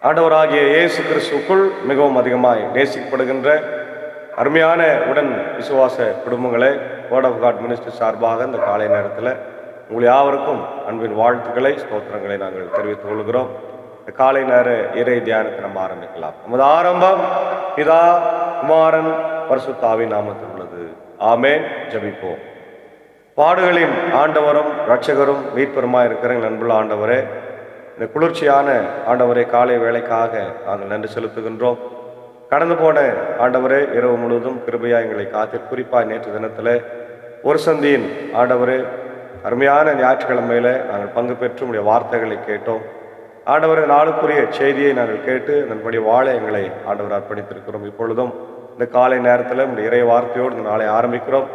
ஆண்டவராகிய இயேசு கிறிஸ்துவுக்குள் மிகவும் அதிகமாய் நேசிக்கப்படுகின்ற அருமையான உடன் விசுவாச குடும்பங்களே, வேர்ட் ஆஃப் காட் மினிஸ்ட்ரி சார்பாக இந்த காலை நேரத்தில் உங்கள் யாவருக்கும் அன்பின் வாழ்த்துக்களை, ஸ்தோத்திரங்களை நாங்கள் தெரிவித்துக் கொள்கிறோம். இந்த காலை நேர இறை தியானத்தை நம்ம ஆரம்பிக்கலாம். நமது ஆரம்பம் பிதா, குமாரன், பரிசுத்த ஆவியின் நாமத்தில் உள்ளது. ஆமென். ஜெபிப்போம். பாடுகளின் ஆண்டவரும் இரட்சகரும் மீட்பருமாய் இருக்கிற நண்புள்ள ஆண்டவரே, இந்த குளிர்ச்சியான ஆண்டவரே காலை வேளைக்காக நாங்கள் நன்றி செலுத்துகின்றோம். கடந்து போன ஆண்டவரே இரவு முழுவதும் கிருபையா எங்களை காத்து, குறிப்பாக நேற்று தினத்தில் ஒரு சந்தியின் ஆண்டவரே அருமையான ஞாயிற்றுக்கிழமையில் நாங்கள் பங்கு பெற்று உடைய வார்த்தைகளை கேட்டோம். ஆண்டவரே நாளுக்குரிய செய்தியை நாங்கள் கேட்டு அதன்படி வாழ எங்களை ஆண்டவர் அர்ப்பணித்திருக்கிறோம். இப்பொழுதும் இந்த காலை நேரத்தில் உடைய இறை வார்த்தையோடு இந்த நாளை ஆரம்பிக்கிறோம்.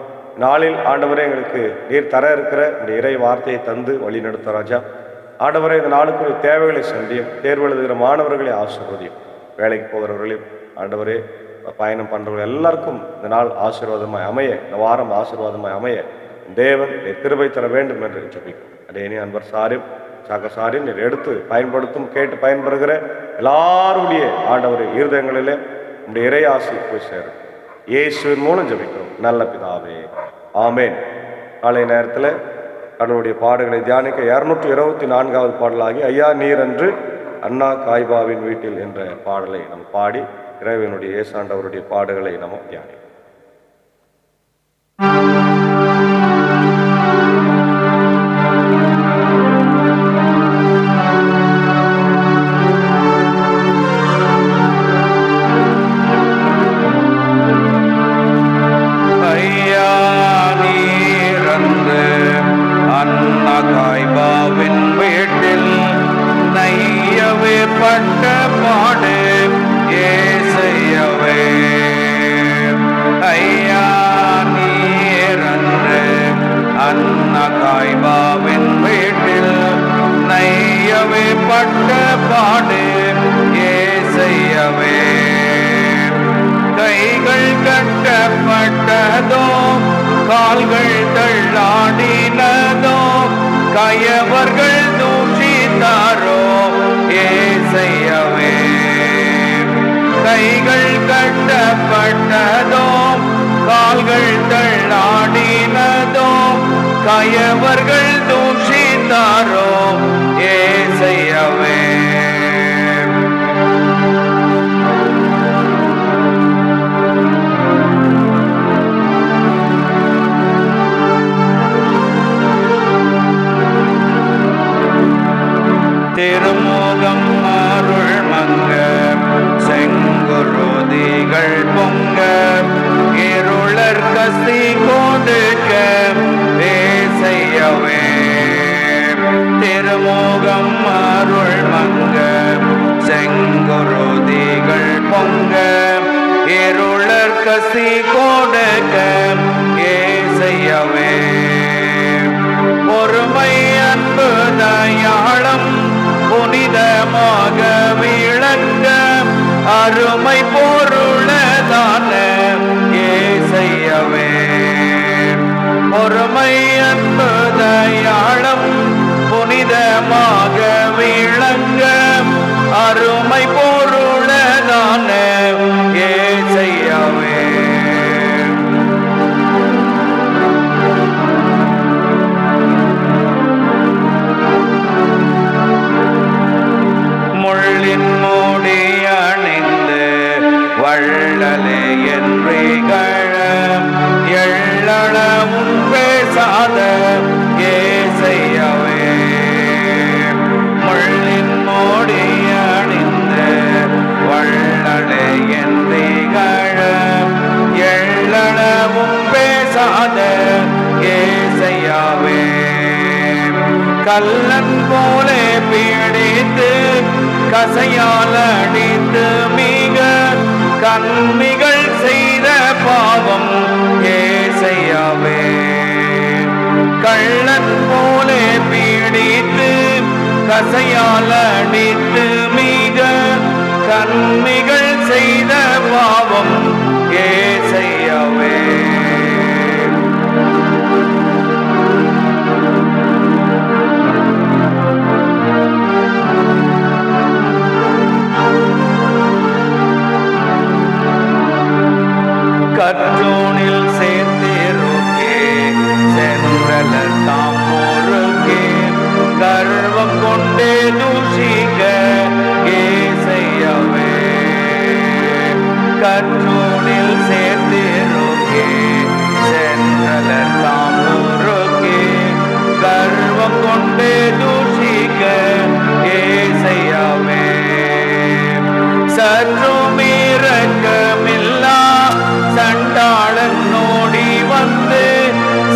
நாளில் ஆண்டவரே எங்களுக்கு நீர் தர இருக்கிற இந்த இறை வார்த்தையை தந்து வழி நடத்த ராஜா. ஆண்டவரே இந்த நாளுக்குரிய தேவைகளை சந்தியும், தேர்வு எழுதுகிற மாணவர்களை ஆசீர்வதியும், வேலைக்கு போகிறவர்களையும் ஆண்டவரே பயணம் பண்ணுறவர்கள் எல்லாருக்கும் இந்த நாள் ஆசீர்வாதமாய் அமைய, இந்த வாரம் ஆசீர்வாதமாய் அமைய தேவன் கிருபை தர வேண்டும் என்று ஜெபிக்கும். அதே அன்பர் சாரியும் சாக்க சாரியும் நீர் எடுத்து பயன்படுத்தும், கேட்டு பயன்படுகிற எல்லாருடைய ஆண்டவரே இருதயங்களிலே உடைய இறை ஆசி போய் சேரும். இயேசுவின் மூலம் ஜெபிக்கிறோம் நல்ல பிதாவே, ஆமேன். காலை நேரத்தில் கடவுளுடைய பாடுகளை தியானிக்க 224வது பாடலாகி ஐயா நீர் அன்று அண்ணா காய்பாவின் வீட்டில் என்ற பாடலை நாம் பாடி இறைவனுடைய இயேசாண்டவருடைய பாடுகளை நாம் தியானிப்போம். கைகள் கட்டப்பட்டதோ, கால்கள் தள்ளாடினதோ, கயவர்கள் தூஷித்தாரோ ஏசையவே. கைகள் கட்டப்பட்டதோ, கால்கள் தள்ளாடினதோ, கயவர்கள் தூஷித்தாரோ ஏசையவே. திருமுகம் அருள் மங்க, செங்குருதிகள் பொங்க, இருளர் கசி கொடுக்க ஏசையவே. திருமுகம் அருள் மங்க, செங்குருதிகள் பொங்க, இருளர் கசி கொடுக்க ஏசையவே. பொறுமை அன்பு தயாளம் புனிதமாக விளங்க, அருமை பொருளதான ஏசையவே. பொறுமை அன்பு தயாளம் புனிதமாக விளங்க, அருமை பொருளதான ஏசையவே. முள்ளின் மூடி அணிந்து வள்ளலே என்றிகழ, எள்ளளவும் பேசாத ஏசையவே. முள்ளின் மூடி அணிந்து வள்ளலே என்றிகழ, எள்ளளவும் பேசாத ஏசையாவே. கல்லன் போலே பீடித்து கசையால் அடித்து மிக கண்மிகள் செய்த பாவம் ஏசையாவே. கள்ளன் போலே பீடித்து கசையால் அடித்து மிக கண்மிகள் செய்த பாவம் ஏசையாவே. கொண்டே தூஷிக்க ஏசையாவே கற்றோனில் சேர்த்திருக்கே சென்றலெல்லாம் முறுக்கே கர்வம் கொண்டே தூஷிக்க ஏசையாவே சற்றும் இரக்கமில்லா சண்டாளன் நோடி வந்து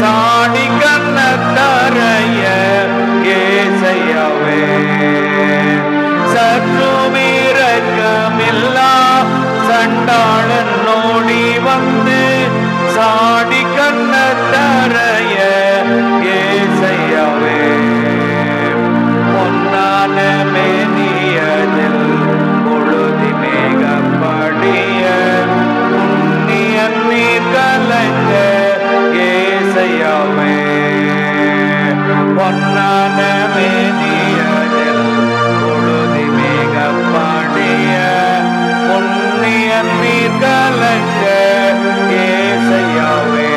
சாடி கண்ணத்தரைய ஏசையாவே சற்றும் இரக்கமில்லா சண்டாளன் நோடி வந்து சாடி கண்ணத்தரைய ஏசையாவே பொன்னான மேனியதில் பொழுதி மேகப்படிய புண்ணிய நீர் கலங்க ஏசையாவே பொன்னான மேனியதில் பொழுதி மேகப்படிய புண்ணிய நீர் கலங்க ஏசையாவே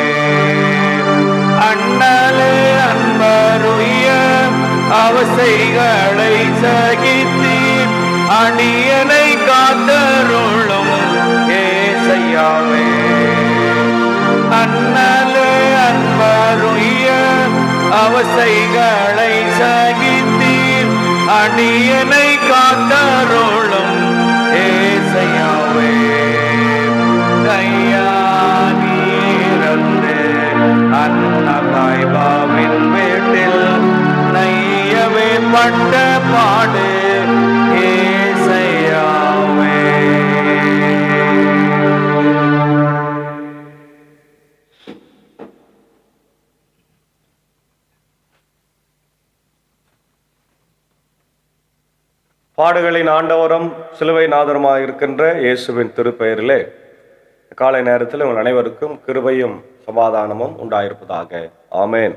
அண்ணலே அன்பருய அவசைகளை சகித்தீர் அடியனை காத்தருளும் ஏசையாவே அண்ணலே அன்பருய அவசைகளை சகித்தீர் அடியனை காத்தருளும் ஏசையாவே கையாகீரந்து அன்னதாய்பாவின் வீட்டில் நையவே பட்ட பாடு ஏசையாவே. பாடுகளின் ஆண்டவரும் சிலுவை நாதருமாக இருக்கின்ற இயேசுவின் திருப்பெயரிலே காலை நேரத்தில் உங்கள் அனைவருக்கும் கிருபையும் சமாதானமும் உண்டாயிருப்பதாக. ஆமேன்.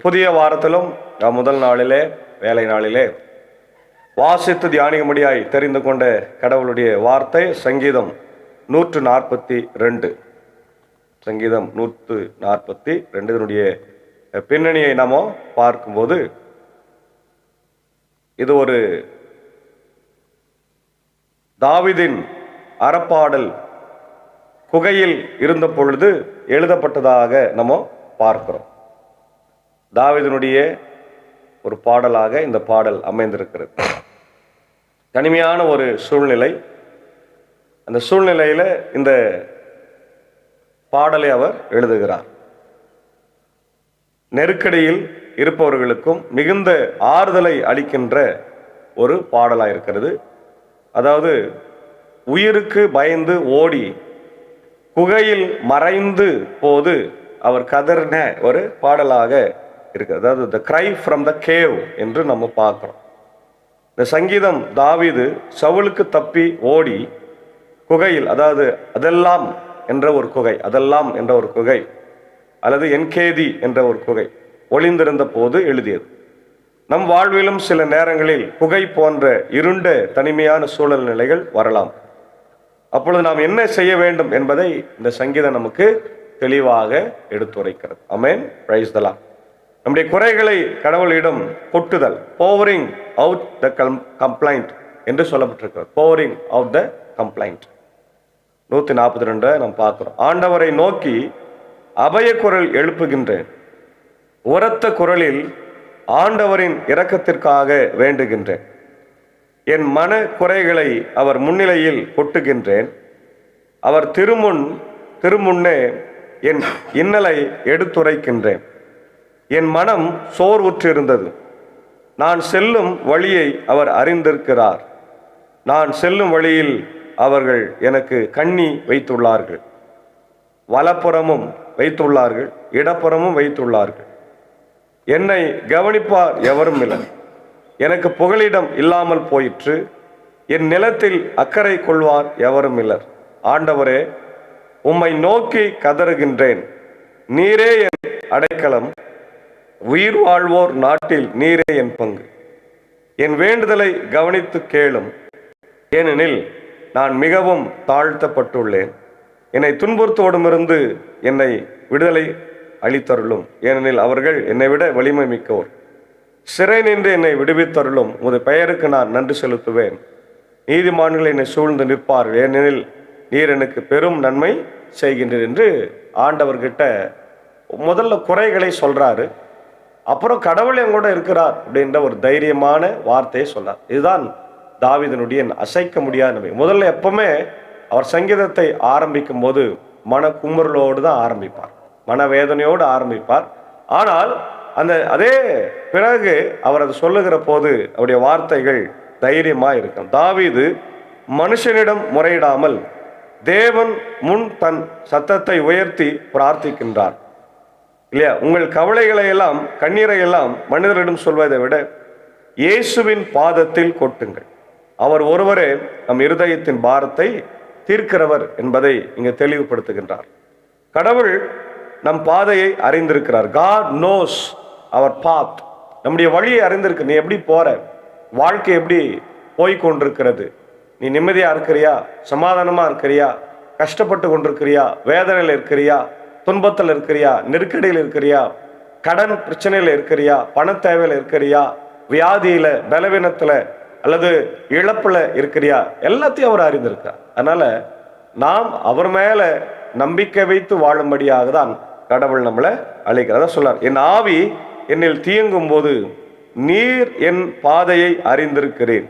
புதிய வாரத்திலும் முதல் நாளிலே வேலை நாளிலே வாசித்து தியானிக்கும்படியாய் தெரிந்து கொண்ட கடவுளுடைய வார்த்தை சங்கீதம் 142. சங்கீதம் 142 பின்னணியை நாம பார்க்கும்போது இது ஒரு தாவீதின் அறப்பாடல் குகையில் இருந்த பொழுது எழுதப்பட்டதாக நம்ம பார்க்கிறோம். தாவீதினுடைய ஒரு பாடலாக இந்த பாடல் அமைந்திருக்கிறது. தனிமையான ஒரு சூழ்நிலை. அந்த சூழ்நிலையில இந்த பாடலை அவர் எழுதுகிறார். நெருக்கடியில் இருப்பவர்களுக்கும் மிகுந்த ஆறுதலை அளிக்கின்ற ஒரு பாடலாக இருக்கிறது. அதாவது உயிருக்கு பயந்து ஓடி குகையில் மறைந்து போது அவர் கதறின ஒரு பாடலாக இருக்கு. அதாவது த கிரை ஃப்ரம் த கேவ் என்று நம்ம பார்க்கிறோம். இந்த சங்கீதம் தாவீது சவுலுக்கு தப்பி ஓடி குகையில், அதாவது அதெல்லாம் என்ற ஒரு குகை, அதெல்லாம் என்ற ஒரு குகை அல்லது என்கேதி என்ற ஒரு குகை ஒளிந்திருந்த போது எழுதியது. நம் வாழ்விலும் சில நேரங்களில் குகை போன்ற இருண்ட தனிமையான சூழல் நிலைகள் வரலாம். அப்பொழுது நாம் என்ன செய்ய வேண்டும் என்பதை இந்த சங்கீதம் நமக்கு தெளிவாக எடுத்துரைக்கிறது. ஆமென். Praise the lord. நம்முடைய குறைகளை கடவுளிடம் கொட்டுதல், போவரிங் அவுட் த கம்ப்ளைண்ட் என்று சொல்லப்பட்டிருக்கிறது. போவரிங் அவுட் த கம்ப்ளைண்ட் 142 நாம் பார்க்கிறோம். ஆண்டவரை நோக்கி அபய குரல் எழுப்புகின்றேன், உரத்த குரலில் ஆண்டவரின் இரக்கத்திற்காக வேண்டுகின்றேன். என் மன குறைகளை அவர் முன்னிலையில் கொட்டுகின்றேன். அவர் திருமுன்னே என் இன்னலை எடுத்துரைக்கின்றேன். என் மனம் சோர்வுற்றிருந்தது. நான் செல்லும் வழியை அவர் அறிந்திருக்கிறார். நான் செல்லும் வழியில் அவர்கள் எனக்கு கண்ணி வைத்துள்ளார்கள். வலப்புறமும் வைத்துள்ளார்கள், இடப்புறமும் வைத்துள்ளார்கள். என்னை கவனிப்பார் எவரும் இல்லை. எனக்கு புகலிடம் இல்லாமல் போயிற்று. என் நிலத்தில் அக்கறை கொள்வார் எவரும் இல்லர். ஆண்டவரே, உம்மை நோக்கி கதறுகின்றேன். நீரே என் அடைக்கலம், உயிர் வாழ்வோர் நாட்டில் நீரே என் பங்கு. என் வேண்டுதலை கவனித்து கேளும், ஏனெனில் நான் மிகவும் தாழ்த்தப்பட்டுள்ளேன். என்னை துன்புறுத்தோடுமிருந்து என்னை விடுதலை அளித்தருளும், ஏனெனில் அவர்கள் என்னை விட வலிமை மிக்கோர். சிறை நின்று என்னை விடுவித்தருளும். உமது பெயருக்கு நான் நன்றி செலுத்துவேன். நீதிமான்கள் என்னை சூழ்ந்து நிற்பார்கள், ஏனெனில் நீர் எனக்கு பெரும் நன்மை செய்கின்றீர் என்று ஆண்டவர்கிட்ட முதல்ல குறைகளை சொல்றாரு. அப்புறம் கடவுள் என் கூட இருக்கிறார் அப்படின்ற ஒரு தைரியமான வார்த்தையை சொல்றார். இதுதான் தாவீதினுடைய அசைக்க முடியாத நன்மை. முதல்ல எப்பவுமே அவர் சங்கீதத்தை ஆரம்பிக்கும் போது மன குமுறலோடு தான் ஆரம்பிப்பார், மனவேதனையோடு ஆரம்பிப்பார். ஆனால் அதே பிறகு அவர் அது சொல்லுகிற போது அவருடைய வார்த்தைகள் தைரியமா இருக்கும். தாவீது மனுஷனிடம் முறையிடாமல் தேவன் முன் தன் சத்தத்தை உயர்த்தி பிரார்த்திக்கின்றார் இல்லையா? உங்கள் கவலைகளை எல்லாம், கண்ணீரை எல்லாம் மனிதரிடம் சொல்வதை விட இயேசுவின் பாதத்தில் கொட்டுங்கள். அவர் ஒருவரே நம் இருதயத்தின் பாரத்தை தீர்க்கிறவர் என்பதை இங்கு தெளிவுபடுத்துகின்றார். கடவுள் நம் பாதையை அறிந்திருக்கிறார். God knows our path. நம்முடைய வழியை அறிந்திருக்கு. நீ எப்படி போற, வாழ்க்கை எப்படி போய்கொண்டிருக்கிறது, நீ நிம்மதியா இருக்கிறியா, சமாதானமா இருக்கிறியா, கஷ்டப்பட்டு கொண்டிருக்கிறியா, வேதனையில் இருக்கிறியா, துன்பத்தில் இருக்கிறியா, நெருக்கடியில் இருக்கிறியா, கடன் பிரச்சனையில் இருக்கிறியா, பண தேவையில் இருக்கிறியா, வியாதியில, பலவீனத்துல அல்லது இழப்புல இருக்கிறியா, எல்லாத்தையும் அவர் அறிந்திருக்கார். அதனால நாம் அவர் மேல நம்பிக்கை வைத்து வாழும்படியாக தான் கடவுள் நம்மளை அழைக்கிறார். அதான் சொல்றார், என் ஆவி என்னில் தீயங்கும் போது நீர் என் பாதையை அறிந்திருக்கிறேன்.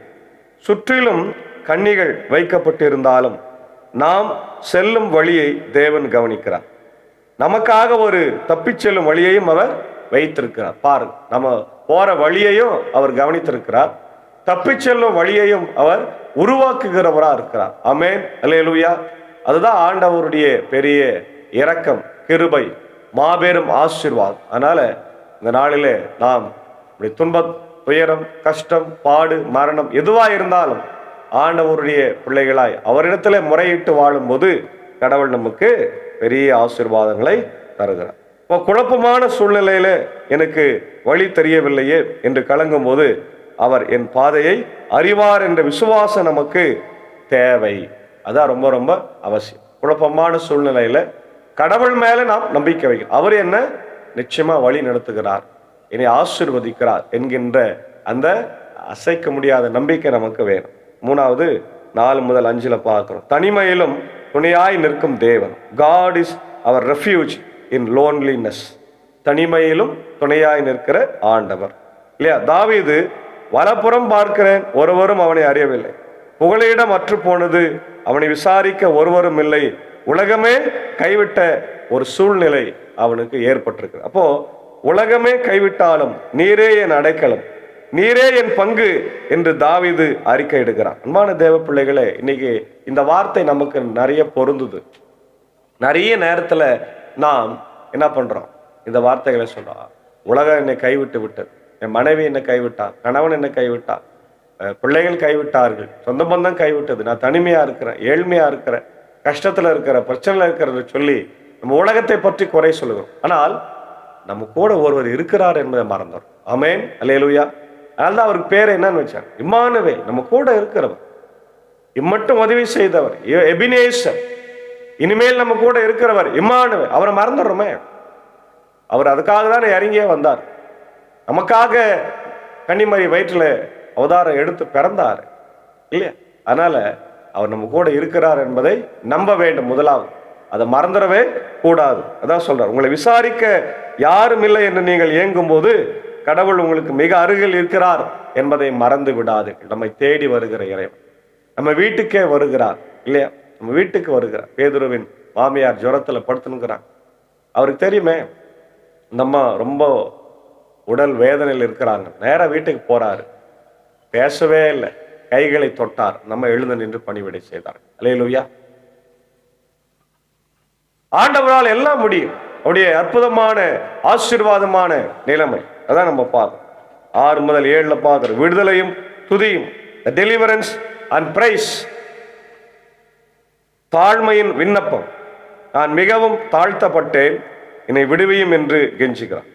சுற்றிலும் கண்ணிகள் வைக்கப்பட்டிருந்தாலும் நாம் செல்லும் வழியை தேவன் கவனிக்கிறார். நமக்காக ஒரு தப்பிச் செல்லும் வழியையும் அவர் வைத்திருக்கிறார். பாரு, நம்ம போற வழியையும் அவர் கவனித்திருக்கிறார், தப்பிச் செல்லும் வழியையும் அவர் உருவாக்குகிறவரா இருக்கிறார். ஆமென், அல்லேலூயா. அதுதான் ஆண்டவருடைய பெரிய இரக்கம், கிருபை, மாபெரும் ஆசீர்வாதம். அதனால இந்த நாளிலே நாம் துன்பம், துயரம், கஷ்டம், பாடு, மரணம் எதுவா இருந்தாலும் ஆண்டவருடைய பிள்ளைகளாய் அவரிடத்துல முறையிட்டு வாழும்போது கடவுள் நமக்கு பெரிய ஆசீர்வாதங்களை தருகிறார். இப்போ குழப்பமான சூழ்நிலையில எனக்கு வழி தெரியவில்லையே என்று கலங்கும் போது அவர் என் பாதையை அறிவார் என்ற விசுவாசம் நமக்கு தேவை. அதான் ரொம்ப ரொம்ப அவசியம். குழப்பமான சூழ்நிலையில கடவுள் மேல நாம் நம்பிக்கை வைக்கிறோம். அவர் என்ன நிச்சயமா வழி நடத்துகிறார், என்னை ஆசீர்வதிக்கிறார் என்கின்ற அந்த அசைக்க முடியாத நம்பிக்கை நமக்கு வேணும். மூணாவது 4 முதல் 5 பார்க்கிறோம். தனிமையிலும் துணையாய் நிற்கும் தேவன். God is our refuge in loneliness. தனிமையிலும் துணையாய் நிற்கிற ஆண்டவர் இல்லையா? தாவீது வலப்புறம் பார்க்கிறேன், ஒருவரும் அவனை அறியவில்லை. புகழிடம் அற்று போனது, அவனை விசாரிக்க ஒருவரும் இல்லை. உலகமே கைவிட்ட ஒரு சூழ்நிலை அவனுக்கு ஏற்பட்டிருக்கு. அப்போ உலகமே கைவிட்டாலும் நீரே என் அடைக்கலம், நீரே என் பங்கு என்று தாவீது அறிக்கை எடுக்கிறான். அன்பான தேவ பிள்ளைகளே, இன்னைக்கு இந்த வார்த்தை நமக்கு நிறைய பொருந்துது. நிறைய நேரத்துல நாம் என்ன பண்றோம், இந்த வார்த்தைகளை சொல்றோம். உலகம் என்னை கைவிட்டு விட்டது, என் மனைவி என்னை கைவிட்டார், கணவன் என்னை கைவிட்டார், பிள்ளைகள் கைவிட்டார்கள், சொந்த பந்தம் கைவிட்டது, நான் தனிமையா இருக்கிறேன், ஏழ்மையா இருக்கிறேன், கஷ்டத்துல இருக்கிற, பிரச்சனைல இருக்கிறத சொல்லி நம்ம உலகத்தை பற்றி குறை சொல்லுகிறோம். ஆனால் நம்ம கூட ஒருவர் இருக்கிறார் என்பதை மறந்துடும். ஆமென், அல்லேலூயா. அதனால்தான் அவருக்கு பேரை என்னன்னு வச்சாங்க, இம்மானுவேல், நம்ம கூட இருக்கிறவர், இம்மட்டும் உதவி செய்தவர், எபினேசர், இனிமேல் நம்ம கூட இருக்கிறவர் இம்மானுவேல். அவரை மறந்துடுறோமே. அவர் அதுக்காக தான் இறங்கியே வந்தார், நமக்காக கன்னிமரி வயிற்றுல அவதாரம் எடுத்து பிறந்தார் இல்லையா? அதனால அவர் நம்ம கூட இருக்கிறார் என்பதை நம்ப வேண்டும். முதலாவது அதை மறந்துடவே கூடாது. அதான் சொல்றார், உங்களை விசாரிக்க யாரும் இல்லை என்று நீங்கள் ஏங்கும் போது கடவுள் உங்களுக்கு மிக அருகில் இருக்கிறார் என்பதை மறந்து விடாதீர்கள். நம்மை தேடி வருகிற இறைவன் நம்ம வீட்டுக்கே வருகிறார் இல்லையா? நம்ம வீட்டுக்கு வருகிறார். பேதுருவின் மாமியார் ஜுரத்துல படுத்துனுங்கிறாங்க. அவருக்கு தெரியுமே நம்ம ரொம்ப உடல் வேதனையில் இருக்கிறாங்க. நேரா வீட்டுக்கு போறாரு, பேசவே இல்லை, கைகளை தொட்டார், நம்ம எழுந்து நின்று பணிவிடை செய்தார். அல்லேலூயா. ஆண்டவரால் எல்லாம் முடியும். அவருடைய அற்புதமான ஆசீர்வாதமான நிலைமை அதான் நம்ம பார்க்கணும். 6 முதல் 7 பார்க்கிறோம். விடுதலையும் துதியும், டெலிவரன்ஸ் அண்ட் பிரைஸ். தாழ்மையின் விண்ணப்பம், நான் மிகவும் தாழ்த்தப்பட்டேன், என்னை விடுவியும் என்று கெஞ்சுகிறார்.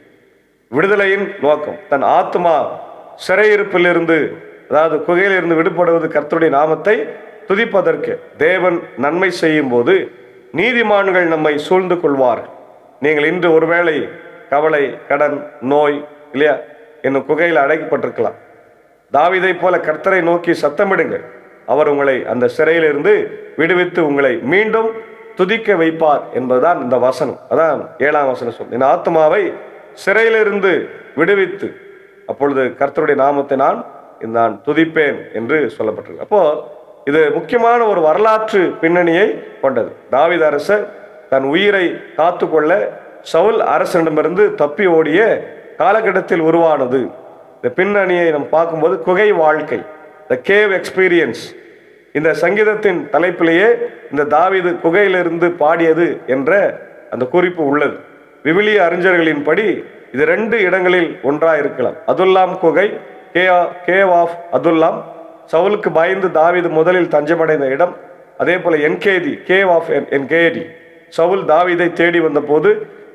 விடுதலையின் நோக்கம், தன் ஆத்மா சிறையிருப்பிலிருந்து, அதாவது குகையிலிருந்து விடுபடுவது கர்த்தருடைய நாமத்தை துதிப்பதற்கு. தேவன் நன்மை செய்யும் போது நீதிமான்கள் நம்மை சூழ்ந்து கொள்வார்கள். நீங்கள் இன்று ஒருவேளை கவலை, கடன், நோய் இல்லையா, என்னும் குகையில் அடைக்கப்பட்டிருக்கலாம். தாவீதை போல கர்த்தரை நோக்கி சத்தமிடுங்கள், அவர் உங்களை அந்த சிறையிலிருந்து விடுவித்து உங்களை மீண்டும் துதிக்க வைப்பார் என்பதுதான் இந்த வசனம். அதான் 7ஆம் வசனம் சொல்லும், என் ஆத்மாவை சிறையிலிருந்து விடுவித்து அப்பொழுது கர்த்தருடைய நாமத்தை நான் துதிப்பேன் என்று சொல்லப்பட்டிருக்கு. அப்போ இது முக்கியமான ஒரு வரலாற்று பின்னணியை கொண்டது. தாவீது அரசர் தன் உயிரை காத்து கொள்ள சவுல் அரசனிடமிருந்து தப்பி ஓடிய காலகட்டத்தில் உருவானது. இந்த பின்னணியை நம்ம பார்க்கும்போது குகை வாழ்க்கை, த கேவ் எக்ஸ்பீரியன்ஸ். இந்த சங்கீதத்தின் தலைப்பிலேயே இந்த தாவீது குகையிலிருந்து பாடியது என்ற அந்த குறிப்பு உள்ளது. விவிலிய அறிஞர்களின்படி இது 2 இடங்களில் ஒன்றாக இருக்கலாம். அதுல்லாம் குகை, கேவ் ஆஃப் அதுல்லாம், சவுலுக்கு பயந்து தாவீது முதலில் தஞ்சமடைந்த இடம். அதே போல என்கேதி, கேவ் ஆஃப் என்கேடி, சவுல் தாவீதை தேடி வந்த போது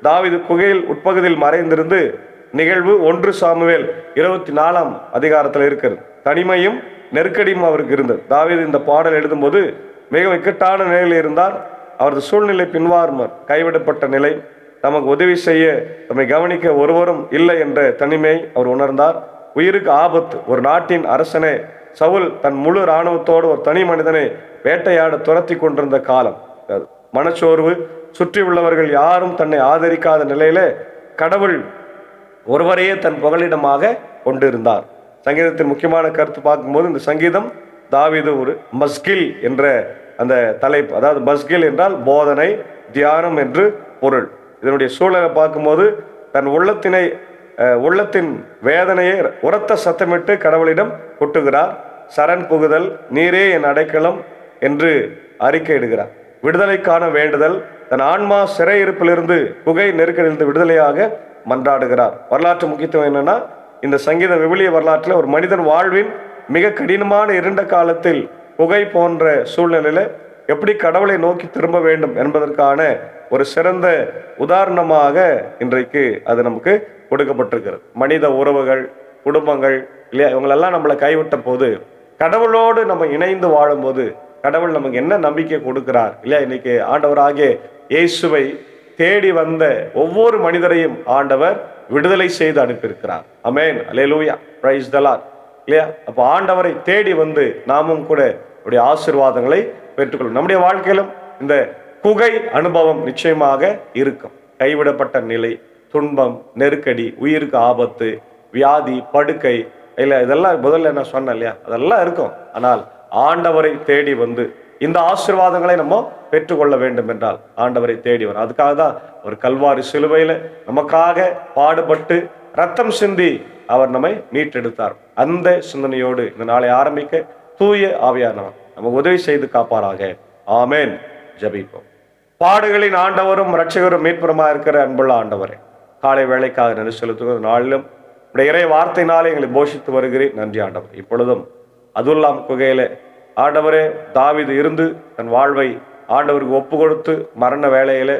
தாவீது குகையில் உட்பகுதியில் மறைந்திருந்து நிகழ்வு 1 சாமுவேல் 24ஆம் அதிகாரத்தில் இருக்கிறது. தனிமையும் நெருக்கடியும் அவருக்கு இருந்தது. தாவீது இந்த பாடல் எழுதும்போது மிக இக்கட்டான நிலையில் இருந்தார். அவரது சூழ்நிலை பின்வார்மர், கைவிடப்பட்ட நிலை, தமக்கு உதவி செய்ய தம்மை கவனிக்க ஒருவரும் இல்லை என்ற தனிமையை அவர் உணர்ந்தார். உயிருக்கு ஆபத்து. ஒரு நாட்டின் அரசனே சவுல் தன் முழு இராணுவத்தோடு ஒரு தனி மனிதனை வேட்டையாட துரத்தி கொண்டிருந்த காலம். மனச்சோர்வு, சுற்றி உள்ளவர்கள் யாரும் தன்னை ஆதரிக்காத நிலையில கடவுள் ஒருவரையே தன் புகலிடமாக கொண்டிருந்தார். சங்கீதத்தின் முக்கியமான கருத்து பார்க்கும்போது இந்த சங்கீதம் தாவீது ஒரு மஸ்கில் என்ற அந்த தலைப்பு, அதாவது மஸ்கில் என்றால் போதனை, தியானம் என்று பொருள். இதனுடைய சூழலை பார்க்கும்போது தன் உள்ளத்தின் வேதனையை உரத்த சத்தமிட்டு கடவுளிடம் கொட்டுகிறார். சரண் புகுதல், நீரே என் அடைக்கலம் என்று அறிக்கையிடுகிறார். விடுதலைக்கான வேண்டுதல், தன் ஆன்மா சிறையிருப்பிலிருந்து குகை நெருக்கடியிலிருந்து விடுதலையாக மன்றாடுகிறார். வரலாற்று முக்கியத்துவம் என்னன்னா, இந்த சங்கீத விவிலிய வரலாற்றில் ஒரு மனிதன் வாழ்வின் மிக கடினமான இருண்ட காலத்தில் குகை போன்ற சூழ்நிலையில எப்படி கடவுளை நோக்கி திரும்ப வேண்டும் என்பதற்கான ஒரு சிறந்த உதாரணமாக இன்றைக்கு அது நமக்கு கொடுக்கப்பட்டிருக்கிறது. மனித உறவுகள், குடும்பங்கள் இல்லையா, இவங்களெல்லாம் நம்மளை கைவிட்ட போது கடவுளோடு நம்ம இணைந்து வாழும்போது கடவுள் நமக்கு என்ன நம்பிக்கை கொடுக்கிறார் இல்லையா. இன்னைக்கு ஆண்டவராகிய இயேசுவை தேடி வந்த ஒவ்வொரு மனிதரையும் ஆண்டவர் விடுதலை செய்து அனுப்பியிருக்கிறார். ஆமென், அல்லேலூயா, பிரைஸ் தி லார்ட் இல்லையா. அப்போ ஆண்டவரை தேடி வந்து நாமும் கூட அவருடைய ஆசீர்வாதங்களை பெற்றுக்கொள்ளும். நம்முடைய வாழ்க்கையிலும் இந்த குகை அனுபவம் நிச்சயமாக இருக்கும். கைவிடப்பட்ட நிலை, துன்பம், நெருக்கடி, உயிருக்கு ஆபத்து, வியாதி, படுக்கை இல்லை, இதெல்லாம் முதல்ல என்ன சொன்னேன் இல்லையா, அதெல்லாம் இருக்கும். ஆனால் ஆண்டவரை தேடி வந்து இந்த ஆசீர்வாதங்களை நம்ம பெற்றுக்கொள்ள வேண்டும் என்றால் ஆண்டவரை தேடி வரும். அதுக்காக தான் ஒரு கல்வாரி சிலுவையில நமக்காக பாடுபட்டு ரத்தம் சிந்தி அவர் நம்மை மீட்டெடுத்தார். அந்த சிந்தனையோடு இந்த நாளை ஆரம்பிக்க தூய ஆவியானவர் நமக்கு உதவி செய்து காப்பாராக. ஆமேன். ஜெபிப்போம். பாடுகளின் ஆண்டவரும் இரட்சகரும் மீட்புறமாக இருக்கிற அன்புள்ள ஆண்டவரே, காலை வேளைக்காக நன்றி செலுத்துகிற நாளிலும் உடைய இறை வார்த்தையினாலே எங்களை போஷித்து வருகிறேன். நன்றி ஆண்டவர். இப்பொழுதும் அதுல்லாம் குகையில ஆண்டவரே தாவீது இருந்து தன் வாழ்வை ஆண்டவருக்கு ஒப்பு கொடுத்து மரண வேளையில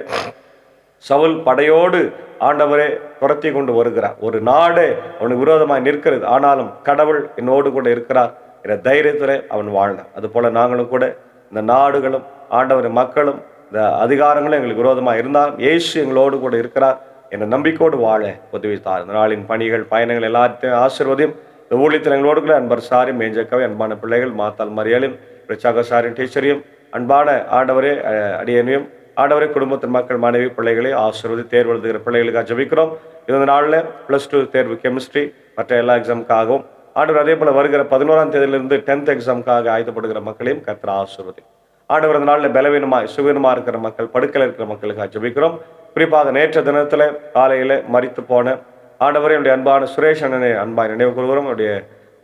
சவுல் படையோடு ஆண்டவரே துரத்தி கொண்டு வருகிறார். ஒரு நாடே அவனுக்கு விரோதமாய் நிற்கிறது, ஆனாலும் கடவுள் என்னோடு கூட இருக்கிறார் என்ற தைரியத்தில் அவன் வாழ்ந்தான். அது போல நாங்களும் கூட இந்த நாடுகளும் ஆண்டவர் மக்களும் இந்த அதிகாரங்களும் எங்களுக்கு விரோதமாக இருந்தாலும் இயேசு எங்களோடு கூட இருக்கிறார் என்ற நம்பிக்கையோடு வாழ உதவித்தார். இந்த நாளின் பணிகள், பயணங்கள் எல்லாத்தையும் ஆசீர்வதியும். இந்த ஊழியத்தில் எங்களோடு கூட அன்பர் சாரியும், மேஞ்சக்கவை, அன்பான பிள்ளைகள், மாத்தால் மரியாதையும், ரிச்சாக சாரின் டீச்சரையும், அன்பான ஆண்டவரே அடியனையும், ஆண்டவரே குடும்பத்தின் மக்கள், மனைவி, பிள்ளைகளை ஆசீர்வதி. தேர்வு எழுதுகிற பிள்ளைகளுக்காக ஜெபிக்கிறோம். இந்த நாளில் +2 தேர்வு கெமிஸ்ட்ரி மற்ற எல்லா எக்ஸாமுக்காகவும் ஆண்டவர், அதே போல வருகிற 11ஆம் தேதியிலிருந்து 10th எக்ஸாமுக்காக ஆயத்தப்படுகிற மக்களையும் கர்த்தர் ஆசீர்வதி. ஆண்டவர் இந்த நாளில் பலவீனமாய் சுவீனமாக இருக்கிற மக்கள், படுக்கையில் இருக்கிற மக்களுக்காக ஜெபிக்கிறோம். குறிப்பாக நேற்ற தினத்தில் காலையில் மரித்து போன ஆண்டவரே என்னுடைய அன்பான சுரேஷ் அண்ணனை அன்பாய் நினைவு கூறுகிறோம். அவருடைய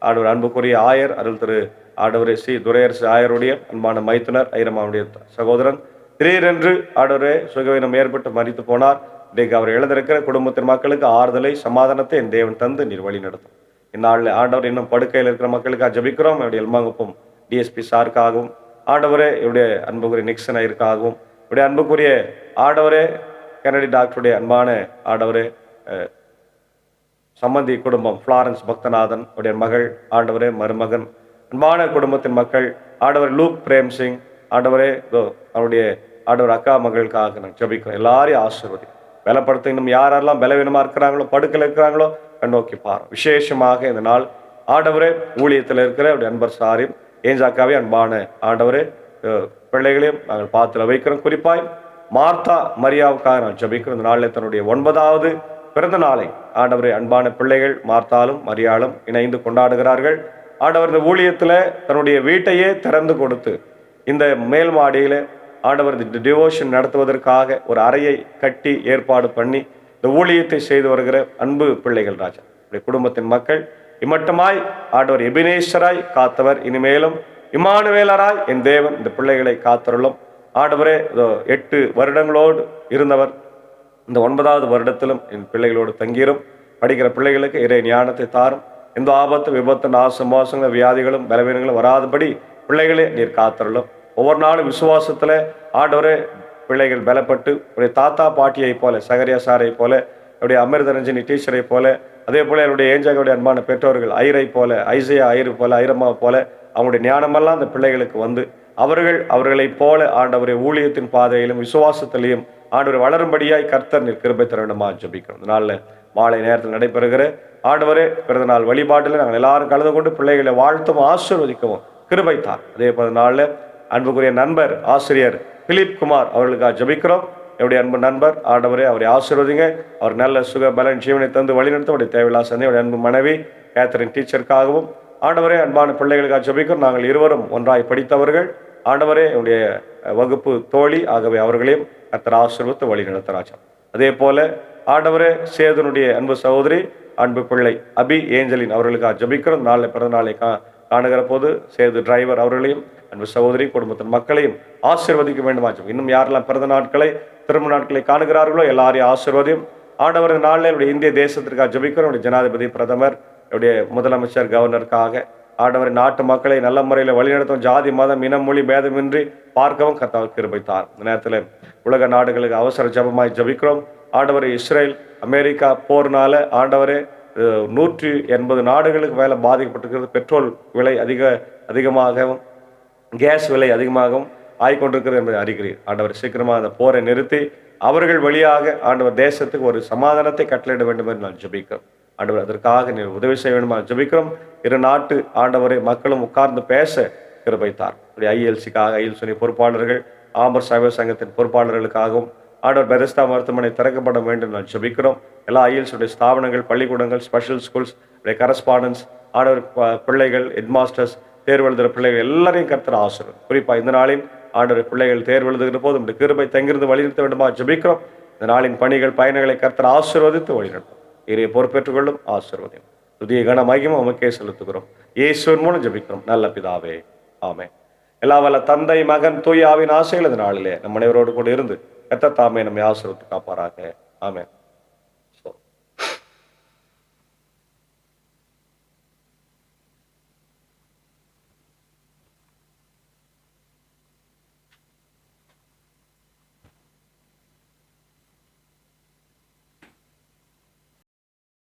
ஆண்டவர் அன்புக்குரிய ஆயர் அருள் திரு ஆண்டவரே சி துரையரசு ஆயருடைய அன்பான மைத்துனர் ஐரமாவுடைய சகோதரன் திடீரென்று ஆண்டவரே சுகவீனம் ஏற்பட்டு மரித்து போனார். இன்றைக்கு அவர் எழுந்திருக்கிற குடும்பத்தின் மக்களுக்கு ஆறுதலை, சமாதானத்தை என் தேவன் தந்து நீர் வழி நடத்தும். இந்நாளில் ஆண்டவர் இன்னும் படுக்கையில் இருக்கிற மக்களுக்காக ஜெபிக்கிறோம். அவருடைய எல்மாங்குப்பம் டிஎஸ்பி சாருக்காகவும் ஆண்டவரே இவருடைய அன்புக்குரிய நிக்சன் ஐயருக்காகவும் இவருடைய அன்புக்குரிய ஆண்டவரே கெனடி டாக்டருடைய அன்பான ஆண்டவரே சம்பந்தி குடும்பம் ஃப்ளாரன்ஸ் பக்தநாதன் உடைய மகள், ஆண்டவரே மருமகன், அன்பான குடும்பத்தின் மக்கள், ஆண்டவர் லூக் பிரேம் சிங், ஆண்டவரே அவருடைய ஆண்டவர் அக்கா மகளுக்காக நாங்கள் ஜெபிக்கிறோம். எல்லாரையும் ஆசீர்வதி. பலப்படுத்த இன்னும் யாரெல்லாம் பலவீனமா இருக்கிறாங்களோ, படுக்கையில் இருக்கிறாங்களோ கண்ணோக்கி பார். விசேஷமாக இந்த நாள் ஆண்டவரே ஊழியத்தில் இருக்கிற அப்படி அன்பர் சாரியும் ஏஞ்சாக்காவே அன்பான ஆண்டவரே பிள்ளைகளையும் நாங்கள் பாத்துல வைக்கிறோம். குறிப்பாய் மார்த்தா மரியாவுக்காக நான் ஜெபிக்கிறோம். இந்த நாளில் தன்னுடைய 9வது பிறந்த நாளை ஆண்டவரே அன்பான பிள்ளைகள் மார்த்தாலும் மரியாளும் இணைந்து கொண்டாடுகிறார்கள். ஆண்டவர் இந்த ஊழியத்தில் தன்னுடைய வீட்டையே திறந்து கொடுத்து இந்த மேல் மாடியில ஆண்டவர் இந்த டிவோஷன் நடத்துவதற்காக ஒரு அறையை கட்டி ஏற்பாடு பண்ணி இந்த ஊழியத்தை செய்து வருகிற அன்பு பிள்ளைகள் ராஜா, குடும்பத்தின் மக்கள் இம்மட்டமாய் ஆண்டவர் எபினேஸ்வராய் காத்தவர், இனிமேலும் இம்மானுவேலராய் என் தேவன் இந்த பிள்ளைகளை காத்தருளும். ஆண்டவரே 8 வருடங்களோடு இருந்தவர் இந்த 9வது வருடத்திலும் என் பிள்ளைகளோடு தங்கிரும். படிக்கிற பிள்ளைகளுக்கு இறை ஞானத்தை தாரும். எந்த ஆபத்து விபத்து நாச மோசங்கள் வியாதிகளும் பலவீனங்களும் வராதபடி பிள்ளைகளே நீர் காத்தருளும். ஒவ்வொரு நாளும் விசுவாசத்துல ஆண்டவரே பிள்ளைகள் பலப்பட்டு என்னுடைய தாத்தா பாட்டியை போல, சகரியா சாரை போல, என்னுடைய அமிர்தரஞ்சனி டீச்சரை போல, அதே போல என்னுடைய ஏஞ்சாவுடைய அன்பான பெற்றோர்கள் ஐரை போல, ஐசையா ஐரு போல, ஐரம்மா போல அவங்களுடைய ஞானமெல்லாம் அந்த பிள்ளைகளுக்கு வந்து அவர்களைப் போல ஆண்டவரை ஊழியத்தின் பாதையிலும் விசுவாசத்திலையும் ஆண்டவரை வளரும்படியாய் கர்த்தர் நீர் கிருபை தர வேண்டுமா ஜெபிக்கிறோம். இந்த நாளில் மாலை நேரத்தில் நடைபெறுகிற ஆண்டவரே பிறந்த நாள் வழிபாட்டில் நாங்கள் எல்லாரும் கலந்து கொண்டு பிள்ளைகளை வாழ்த்தும் ஆசீர்வதிக்கவும் கிருபை தார். அதே போல நாளில் அன்புக்குரிய நண்பர் ஆசிரியர் பிலிப் குமார் அவர்களுக்காக ஜெபிக்கிறோம். என்னுடைய அன்பு நண்பர் ஆண்டவரே அவரை ஆசீர்வதிங்க. அவர் நல்ல சுக பலன் ஜீவனை தந்து வழிநடத்த அவருடைய தேவையில்லா சந்தை அவருடைய அன்பு மனைவி கேத்தரின் டீச்சருக்காகவும் ஆண்டவரே அன்பான பிள்ளைகளுக்காக ஜெபிக்கிறோம். நாங்கள் இருவரும் ஒன்றாய் படித்தவர்கள். ஆண்டவரே என்னுடைய வகுப்பு தோழி ஆகவே அவர்களையும் கர்த்தர் ஆசீர்வதித்து வழி நடத்தராஜா. அதே போல ஆண்டவரே சேதனுடைய அன்பு சகோதரி அன்பு பிள்ளை அபி ஏஞ்சலின் அவர்களுக்காக ஜெபிக்கிறோம். நாளை பிறந்த நாளை காணுகிற போது சேது டிரைவர் அவர்களையும் அன்பு சகோதரி குடும்பத்தின் மக்களையும் ஆசீர்வதிக்க வேண்டுமாச்சும். இன்னும் யாரெல்லாம் பிறந்த நாட்களை திரும்ப நாட்களை காணுகிறார்களோ எல்லாரையும் ஆசீர்வதியும். ஆண்டவர் நாளில் என்னுடைய இந்திய தேசத்திற்காக ஜெபிக்கிறோம். என்னுடைய ஜனாதிபதி பிரதமர் என்னுடைய முதலமைச்சர் கவர்னருக்காக ஆண்டவர் நாட்டு மக்களை நல்ல முறையில் வழிநடத்தும், ஜாதி மதம் இனம் மொழி பேதமின்றி பார்க்கவும் கர்த்தர் கிருபை தார். இந்த நேரத்தில் உலக நாடுகளுக்கு அவசர ஜபமாய் ஜபிக்கிறோம். ஆண்டவர் இஸ்ரேல் அமெரிக்கா போர்னால ஆண்டவரே 180 நாடுகளுக்கு மேலே பாதிக்கப்பட்டிருக்கிறது. பெட்ரோல் விலை அதிகமாகவும் கேஸ் விலை அதிகமாகவும் ஆகிக்கொண்டிருக்கிறது என்பதை அறிகிறீர். ஆண்டவர் சீக்கிரமாக அந்த போரை நிறுத்தி அவர்கள் வழியாக ஆண்டவர் தேசத்துக்கு ஒரு சமாதானத்தை கட்டளையிட வேண்டும் என்று நான் ஜெபிக்கிறோம். ஆண்டவர் அதற்காக நீர் உதவி செய்ய வேண்டுமா ஜெபிக்கிறோம். இரு நாட்டு ஆண்டவரை மக்களும் உட்கார்ந்து பேச கிருபைத்தார். ஐஎல்சிக்காக ஐஎல்சி பொறுப்பாளர்கள் ஆம்பர் சபை சங்கத்தின் பொறுப்பாளர்களுக்காகவும் ஆண்டவர் பெதஸ்தா மருத்துவமனை திறக்கப்பட வேண்டும் நான் ஜெபிக்கிறோம். எல்லா ஐஎல்சியுடைய ஸ்தாபனங்கள், பள்ளிக்கூடங்கள், ஸ்பெஷல் ஸ்கூல்ஸ், கரஸ்பாண்டன்ஸ், ஆண்டவர் பிள்ளைகள், ஹெட்மாஸ்டர்ஸ், தேர்வு எழுதுகிற பிள்ளைகள் எல்லாரையும் கர்த்தர் ஆசீர்வதியும். குறிப்பாக இந்த நாளில் ஆண்டவர் பிள்ளைகள் தேர்வு எழுதுகிற போது நம்முடைய கிருபை தங்கிருந்து வழிநடத்த வேண்டுமா ஜெபிக்கிறோம். இந்த நாளின் பணிகள் பயணங்களை கர்த்தர் ஆசீர்வதித்து வழிநடத்தும். இறையை பொறுப்பேற்றுக் கொள்ளும் ஆசீர்வதியும். துதிய கன மகிமை உமக்கே செலுத்துகிறோம். இயேசுவின் மூலம் ஜெபிக்கிறோம் நல்ல பிதாவே, ஆமென். எல்லா வல்ல தந்தை மகன் தூய ஆவியின் ஆசைகள் இந்த நாளிலே நம் அனைவரோடு கூட இருந்து கர்த்தர் தாமே நம்மை ஆசீர்வதித்து காப்பாராக. ஆமென்.